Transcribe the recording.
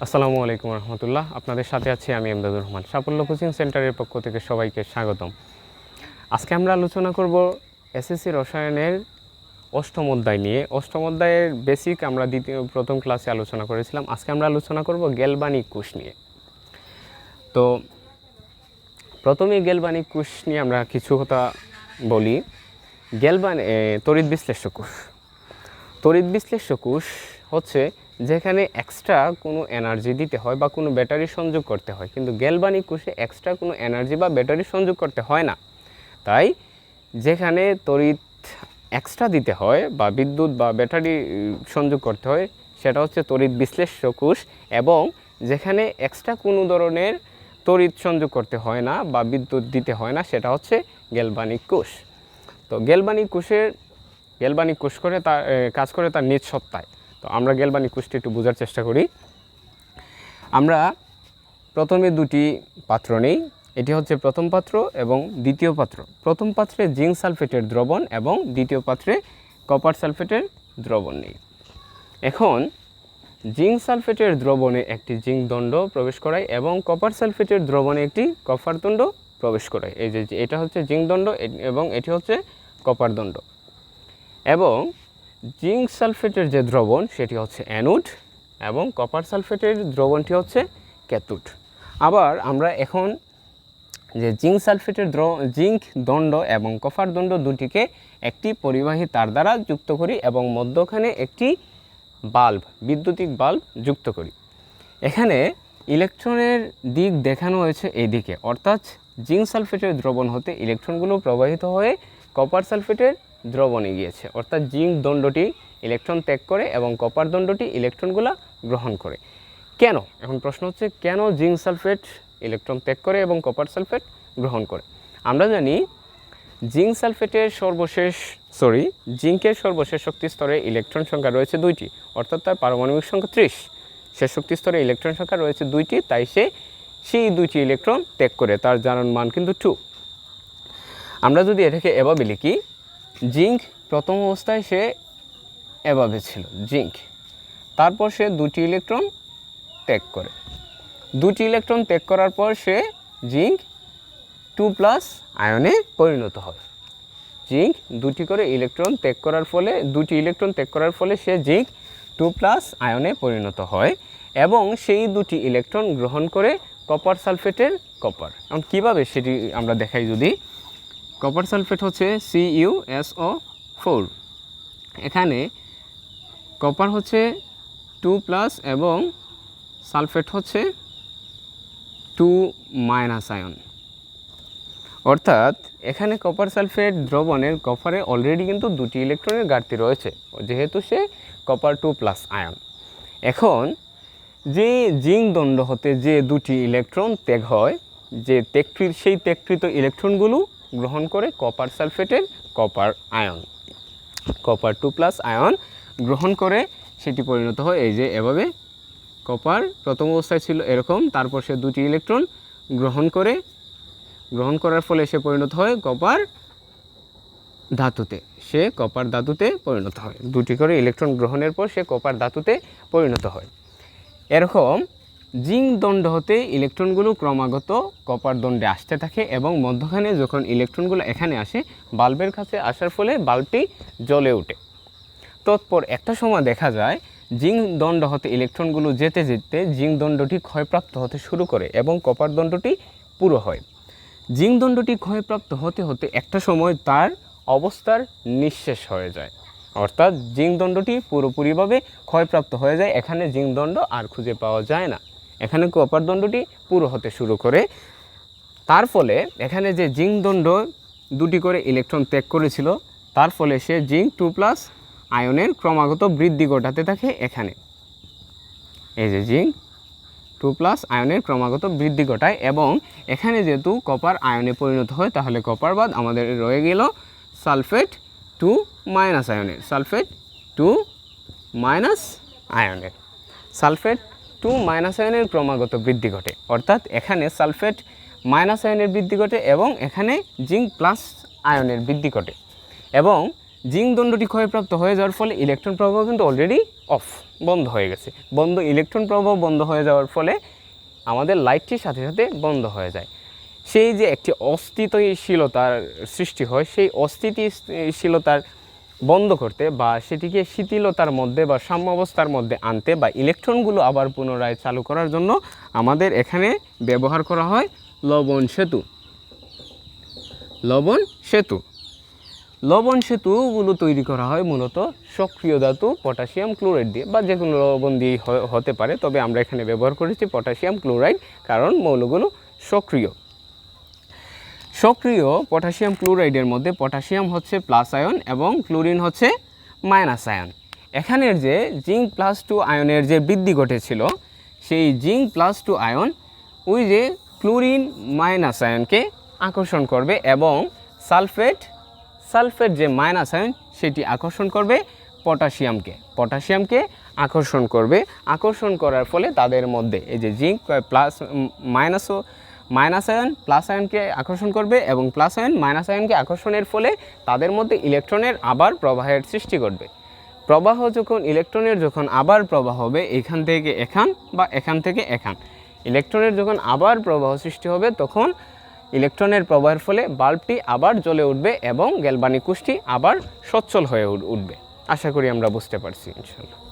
আসসালামু আলাইকুম রহমতুল্লাহ। আপনাদের সাথে আছি আমি এমদাদুর রহমান। সাফল্য কোচিং সেন্টারের পক্ষ থেকে সবাইকে স্বাগতম। আজকে আমরা আলোচনা করব এসএসসি রসায়নের অষ্টম অধ্যায় নিয়ে। অষ্টম অধ্যায়ের বেসিক আমরা প্রথম ক্লাসে আলোচনা করেছিলাম। আজকে আমরা আলোচনা করব গ্যালভানিক কোষ নিয়ে। তো প্রথমেই গ্যালভানিক কোষ নিয়ে আমরা কিছু কথা বলি। তড়িৎ বিশ্লেষ্য কোষ। তড়িৎ বিশ্লেষ্য কোষ হচ্ছে যেখানে এক্সট্রা কোনো এনার্জি দিতে হয় বা কোনো ব্যাটারি সংযোগ করতে হয়, কিন্তু গ্যালভানিক কোষে এক্সট্রা কোনো এনার্জি বা ব্যাটারি সংযোগ করতে হয় না। তাই যেখানে তড়িৎ এক্সট্রা দিতে হয় বা বিদ্যুৎ বা ব্যাটারি সংযোগ করতে হয় সেটা হচ্ছে তড়িৎ বিশ্লেষ্য কোষ, এবং যেখানে এক্সট্রা কোনো ধরনের তড়িৎ সংযোগ করতে হয় না বা বিদ্যুৎ দিতে হয় না সেটা হচ্ছে গ্যালভানিক কোষ। তো গ্যালভানিক কোষ করে তার কাজ করে তার নিজ সত্তায়। তো আমরা গ্যালভানিক কোষটি একটু বোঝার চেষ্টা করি। আমরা প্রথমে দুটি পাত্র নেই, এটি হচ্ছে প্রথম পাত্র এবং দ্বিতীয় পাত্র। প্রথম পাত্রে জিঙ্ক সালফেটের দ্রবণ এবং দ্বিতীয় পাত্রে কপার সালফেটের দ্রবণ নেই। এখন জিঙ্ক সালফেটের দ্রবণে একটি জিঙ্ক দণ্ড প্রবেশ করায় এবং কপার সালফেটের দ্রবণে একটি কপার দণ্ড প্রবেশ করায়। এই যে এটা হচ্ছে জিঙ্ক দণ্ড এবং এটি হচ্ছে কপার দণ্ড। এবং জিঙ্ক সালফেটের যে দ্রবণ সেটি হচ্ছে অ্যানোড এবং কপার সালফেটের দ্রবণটি হচ্ছে ক্যাথোড। আবার আমরা এখন যে জিঙ্ক সালফেটের জিঙ্ক দণ্ড এবং কপার দণ্ড দুটিকে একটি পরিবাহী তার দ্বারা যুক্ত করি এবং মধ্যখানে একটি বাল্ব, বৈদ্যুতিক বাল্ব যুক্ত করি। এখানে ইলেকট্রনের দিক দেখানো হয়েছে এই দিকে, অর্থাৎ জিঙ্ক সালফেটের দ্রবণ হতে ইলেকট্রনগুলো প্রবাহিত হয়ে কপার সালফেটের দ্রবণে গিয়েছে, অর্থাৎ জিঙ্ক দণ্ডটি ইলেকট্রন ত্যাগ করে এবং কপার দণ্ডটি ইলেকট্রনগুলো গ্রহণ করে। কেন? এখন প্রশ্ন হচ্ছে কেন জিঙ্ক সালফেট ইলেকট্রন ত্যাগ করে এবং কপার সালফেট গ্রহণ করে। আমরা জানি জিঙ্কের সর্বশেষ শক্তি স্তরে ইলেকট্রন সংখ্যা রয়েছে 2টি, অর্থাৎ তার পারমাণবিক সংখ্যা 30। শেষ শক্তি স্তরে ইলেকট্রন সংখ্যা রয়েছে 2টি, তাই সেই 2টি ইলেকট্রন ত্যাগ করে। তার জারণ মান কিন্তু 2। আমরা যদি এটাকে এভাবে লিখি, জিঙ্ক প্রথম অবস্থায় সে এভাবে ছিল জিঙ্ক, তারপর সে 2টি ইলেকট্রন ত্যাগ করে। 2টি ইলেকট্রন ত্যাগ করার পর সে জিঙ্ক 2+ আয়নে পরিণত হয়। জিঙ্ক 2টি ইলেকট্রন ত্যাগ করার ফলে সে জিঙ্ক 2+ আয়নে পরিণত হয় এবং সেই 2টি ইলেকট্রন গ্রহণ করে কপার সালফেটের কপার। এখন কীভাবে সেটি আমরা দেখাই, যদি কপার সালফেট হচ্ছে CuSO4, এখানে কপার হচ্ছে 2+ এবং সালফেট হচ্ছে 2- আয়ন, অর্থাৎ এখানে কপার সালফেট দ্রবণের কপারে অলরেডি কিন্তু 2টি ইলেকট্রনের ঘাটতি রয়েছে, যেহেতু সে কপার 2+ আয়ন। এখন যে জিঙ্ক দণ্ড হতে যে 2টি ইলেকট্রন ত্যাগ হয়, সেই ত্যাগকৃত ইলেকট্রনগুলো গ্রহণ করে কপার সালফেটের কপার 2+ আয়ন গ্রহণ করে সেটি পরিণত হয় এই যে এভাবে। কপার প্রথম অবস্থায় ছিল এরকম, তারপর সে 2টি ইলেকট্রন গ্রহণ করার ফলে সে পরিণত হয় কপার ধাতুতে পরিণত হয়। 2টি করে ইলেকট্রন গ্রহণের পর সে কপার ধাতুতে পরিণত হয়। এরকম জিঙ্ক দণ্ড হতে ইলেকট্রনগুলো ক্রমাগত কপার দণ্ডে আসতে থাকে এবং মধ্যখানে যখন ইলেকট্রনগুলো এখানে আসে, বাল্বের কাছে আসার ফলে বাল্বটি জ্বলে ওঠে। তৎপর একটা সময় দেখা যায় জিঙ্ক দণ্ড হতে ইলেকট্রনগুলো যেতে যেতে জিঙ্ক দণ্ডটি ক্ষয়প্রাপ্ত হতে শুরু করে এবং কপার দণ্ডটি পুরো হয়। জিঙ্ক দণ্ডটি ক্ষয়প্রাপ্ত হতে হতে একটা সময় তার অবস্থার নিঃশেষ হয়ে যায়, অর্থাৎ জিঙ্ক দণ্ডটি পুরোপুরিভাবে ক্ষয়প্রাপ্ত হয়ে যায়। এখানে জিঙ্ক দণ্ড আর খুঁজে পাওয়া যায় না, এখানে কপার দণ্ডটি পুরো হতে শুরু করে। তার ফলে এখানে যে জিঙ্ক দণ্ড 2টি করে ইলেকট্রন ত্যাগ করেছিল, তার ফলে সে জিঙ্ক 2+ আয়নের ক্রমাগত বৃদ্ধি ঘটাতে থাকে। এখানে এই যে জিঙ্ক 2+ আয়নের ক্রমাগত বৃদ্ধি ঘটায় এবং এখানে যেহেতু কপার আয়নে পরিণত হয়, তাহলে কপার বাদ আমাদের রয়ে গেল সালফেট 2- আয়নের। সালফেট 2- আয়নের ক্রমাগত বৃদ্ধি ঘটে, অর্থাৎ এখানে সালফেট - আয়নের বৃদ্ধি ঘটে এবং এখানে জিঙ্ক প্লাস আয়নের বৃদ্ধি ঘটে। এবং জিঙ্ক দণ্ডটি ক্ষয়প্রাপ্ত হয়ে যাওয়ার ফলে ইলেকট্রন প্রবাহ কিন্তু অলরেডি অফ, বন্ধ হয়ে গেছে। ইলেকট্রন প্রবাহ বন্ধ হয়ে যাওয়ার ফলে আমাদের লাইটটির সাথে সাথে বন্ধ হয়ে যায়। সেই যে একটি অস্থিতিশীলতার সৃষ্টি হয়, সেই অস্থিতিশীলতার বন্ধ করতে বা সেটিকে শিথিলতার মধ্যে বা সাম্যাবস্থার মধ্যে আনতে বা ইলেকট্রনগুলো আবার পুনরায় চালু করার জন্য আমাদের এখানে ব্যবহার করা হয় লবণ সেতু। লবণ সেতুগুলো তৈরি করা হয় মূলত সক্রিয় ধাতু পটাশিয়াম ক্লোরাইড দিয়ে, বা যে কোনো লবণ দিয়েই হতে পারে, তবে আমরা এখানে ব্যবহার করেছি পটাশিয়াম ক্লোরাইড, কারণ মৌলগুলো সক্রিয় পটাশিয়াম ক্লোরাইডের মধ্যে পটাশিয়াম হচ্ছে প্লাস আয়ন এবং ক্লোরিন হচ্ছে মাইনাস আয়ন। এখানের যে জিঙ্ক +2 আয়নের যে বৃদ্ধি ঘটেছিল, সেই জিঙ্ক +2 আয়ন ওই যে ক্লোরিন মাইনাস আয়নকে আকর্ষণ করবে এবং সালফেট যে মাইনাস আয়ন সেটি আকর্ষণ করবে পটাশিয়ামকে আকর্ষণ করার ফলে তাদের মধ্যে এই যে জিঙ্ক মাইনাস আয়ন প্লাস আয়নকে আকর্ষণ করবে এবং প্লাস আয়ন মাইনাস আয়নকে আকর্ষণের ফলে তাদের মধ্যে ইলেকট্রনের আবার প্রবাহের সৃষ্টি ঘটবে। ইলেকট্রনের যখন আবার প্রবাহ হবে এখান থেকে এখান বা এখান থেকে এখান, ইলেকট্রনের যখন আবার প্রবাহ সৃষ্টি হবে তখন ইলেকট্রনের প্রবাহের ফলে বাল্বটি আবার জ্বলে উঠবে এবং গ্যালভানিক কোষটি আবার সচ্ছল হয়ে উঠবে। আশা করি আমরা বুঝতে পারছি ইনশাআল্লাহ।